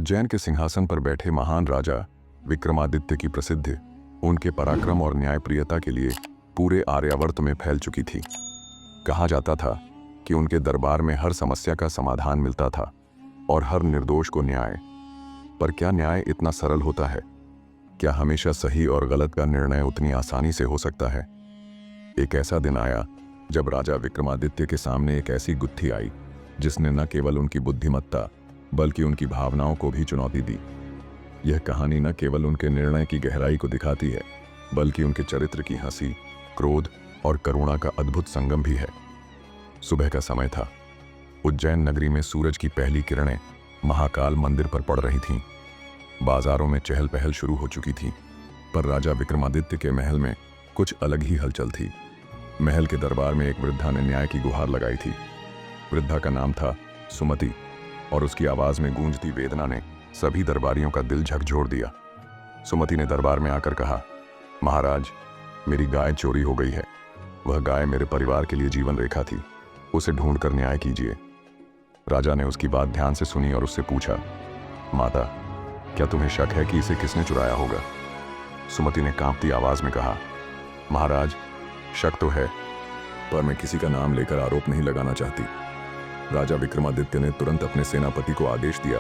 उज्जैन के सिंहासन पर बैठे महान राजा विक्रमादित्य की प्रसिद्धि उनके पराक्रम और न्यायप्रियता के लिए पूरे आर्यावर्त में फैल चुकी थी। कहा जाता था कि उनके दरबार में हर समस्या का समाधान मिलता था और हर निर्दोष को न्याय। पर क्या न्याय इतना सरल होता है? क्या हमेशा सही और गलत का निर्णय उतनी आसानी से हो सकता है? एक ऐसा दिन आया जब राजा विक्रमादित्य के सामने एक ऐसी गुत्थी आई जिसने न केवल उनकी बुद्धिमत्ता बल्कि उनकी भावनाओं को भी चुनौती दी। यह कहानी न केवल उनके निर्णय की गहराई को दिखाती है बल्कि उनके चरित्र की हंसी, क्रोध और करुणा का अद्भुत संगम भी है। सुबह का समय था। उज्जैन नगरी में सूरज की पहली किरणें महाकाल मंदिर पर पड़ रही थीं। बाजारों में चहल पहल शुरू हो चुकी थी, पर राजा विक्रमादित्य के महल में कुछ अलग ही हलचल थी। महल के दरबार में एक वृद्धा ने न्याय की गुहार लगाई थी। वृद्धा का नाम था सुमति और उसकी आवाज में गूंजती वेदना ने सभी दरबारियों का दिल झकझोर दिया। सुमति ने दरबार में आकर कहा, महाराज, मेरी गाय चोरी हो गई है। वह गाय मेरे परिवार के लिए जीवन रेखा थी। उसे ढूंढकर न्याय कीजिए। राजा ने उसकी बात ध्यान से सुनी और उससे पूछा, माता, क्या तुम्हें शक है कि इसे किसने चुराया होगा? सुमति ने कांपती आवाज में कहा, महाराज, शक तो है, पर मैं किसी का नाम लेकर आरोप नहीं लगाना चाहती। राजा विक्रमादित्य ने तुरंत अपने सेनापति को आदेश दिया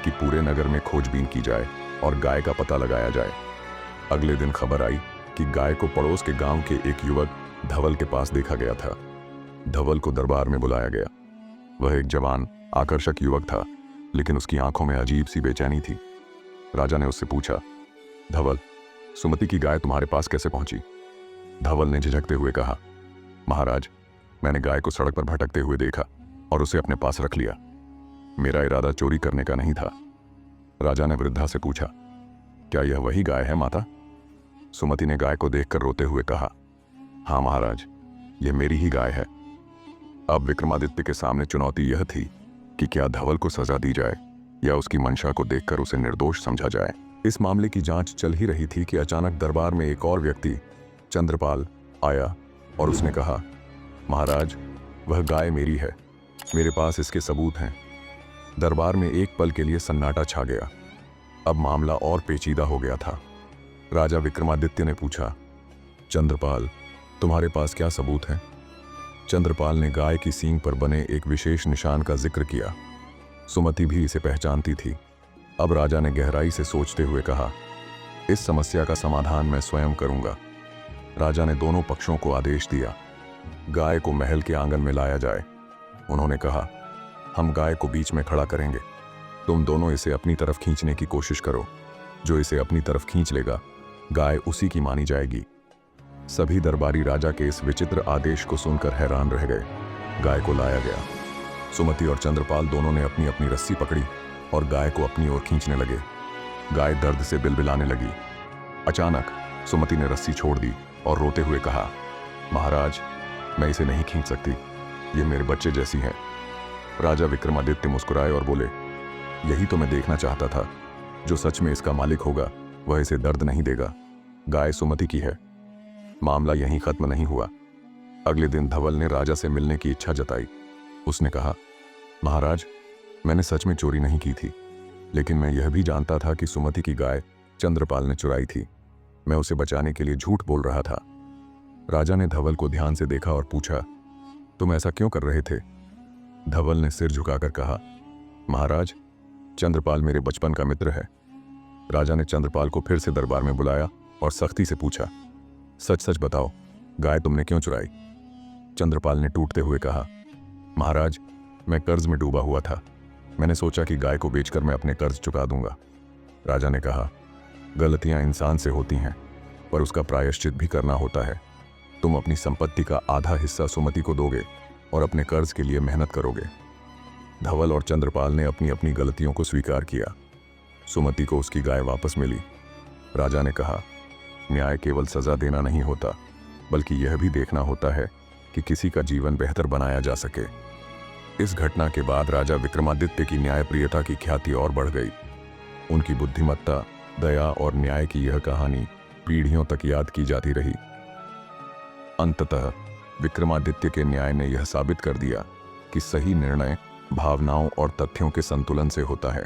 कि पूरे नगर में खोजबीन की जाए और गाय का पता लगाया जाए। अगले दिन खबर आई कि गाय को पड़ोस के गांव के एक युवक धवल के पास देखा गया था। धवल को दरबार में बुलाया गया। वह एक जवान, आकर्षक युवक था, लेकिन उसकी आंखों में अजीब सी बेचैनी थी। राजा ने उससे पूछा, धवल, सुमति की गाय तुम्हारे पास कैसे पहुंची? धवल ने झिझकते हुए कहा, महाराज, मैंने गाय को सड़क पर भटकते हुए देखा और उसे अपने पास रख लिया। मेरा इरादा चोरी करने का नहीं था। राजा ने वृद्धा से पूछा, क्या यह वही गाय है माता? सुमति ने गाय को देखकर रोते हुए कहा, हाँ महाराज, यह मेरी ही गाय है। अब विक्रमादित्य के सामने चुनौती यह थी कि क्या धवल को सजा दी जाए या उसकी मंशा को देखकर उसे निर्दोष समझा जाए। इस मामले की जांच चल ही रही थी कि अचानक दरबार में एक और व्यक्ति, चंद्रपाल, आया और उसने कहा, महाराज, वह गाय मेरी है। मेरे पास इसके सबूत हैं। दरबार में एक पल के लिए सन्नाटा छा गया। अब मामला और पेचीदा हो गया था। राजा विक्रमादित्य ने पूछा, चंद्रपाल, तुम्हारे पास क्या सबूत हैं? चंद्रपाल ने गाय की सींग पर बने एक विशेष निशान का जिक्र किया। सुमति भी इसे पहचानती थी। अब राजा ने गहराई से सोचते हुए कहा, इस समस्या का समाधान मैं स्वयं करूंगा। राजा ने दोनों पक्षों को आदेश दिया, गाय को महल के आंगन में लाया जाए। उन्होंने कहा, हम गाय को बीच में खड़ा करेंगे। तुम दोनों इसे अपनी तरफ खींचने की कोशिश करो। जो इसे अपनी तरफ खींच लेगा, गाय उसी की मानी जाएगी। सभी दरबारी राजा के इस विचित्र आदेश को सुनकर हैरान रह गए। गाय को लाया गया। सुमति और चंद्रपाल दोनों ने अपनी अपनी रस्सी पकड़ी और गाय को अपनी ओर खींचने लगे। गाय दर्द से बिलबिलाने लगी। अचानक सुमति ने रस्सी छोड़ दी और रोते हुए कहा, महाराज, मैं इसे नहीं खींच सकती। ये मेरे बच्चे जैसी है। राजा विक्रमादित्य मुस्कुराए और बोले, यही तो मैं देखना चाहता था। जो सच में इसका मालिक होगा वह इसे दर्द नहीं देगा। गाय सुमति की है। मामला यहीं खत्म नहीं हुआ। अगले दिन धवल ने राजा से मिलने की इच्छा जताई। उसने कहा, महाराज, मैंने सच में चोरी नहीं की थी, लेकिन मैं यह भी जानता था कि सुमति की गाय चंद्रपाल ने चुराई थी। मैं उसे बचाने के लिए झूठ बोल रहा था। राजा ने धवल को ध्यान से देखा और पूछा, तुम ऐसा क्यों कर रहे थे? धवल ने सिर झुकाकर कहा, महाराज, चंद्रपाल मेरे बचपन का मित्र है। राजा ने चंद्रपाल को फिर से दरबार में बुलाया और सख्ती से पूछा, सच सच बताओ, गाय तुमने क्यों चुराई? चंद्रपाल ने टूटते हुए कहा, महाराज, मैं कर्ज में डूबा हुआ था। मैंने सोचा कि गाय को बेचकर मैं अपने कर्ज चुका दूंगा। राजा ने कहा, गलतियां इंसान से होती हैं, पर उसका प्रायश्चित भी करना होता है। तुम अपनी संपत्ति का आधा हिस्सा सुमति को दोगे और अपने कर्ज के लिए मेहनत करोगे। धवल और चंद्रपाल ने अपनी अपनी गलतियों को स्वीकार किया। सुमति को उसकी गाय वापस मिली। राजा ने कहा, न्याय केवल सजा देना नहीं होता, बल्कि यह भी देखना होता है कि किसी का जीवन बेहतर बनाया जा सके। इस घटना के बाद राजा विक्रमादित्य की न्यायप्रियता की ख्याति और बढ़ गई। उनकी बुद्धिमत्ता, दया और न्याय की यह कहानी पीढ़ियों तक याद की जाती रही। अंततः विक्रमादित्य के न्याय ने यह साबित कर दिया कि सही निर्णय भावनाओं और तथ्यों के संतुलन से होता है।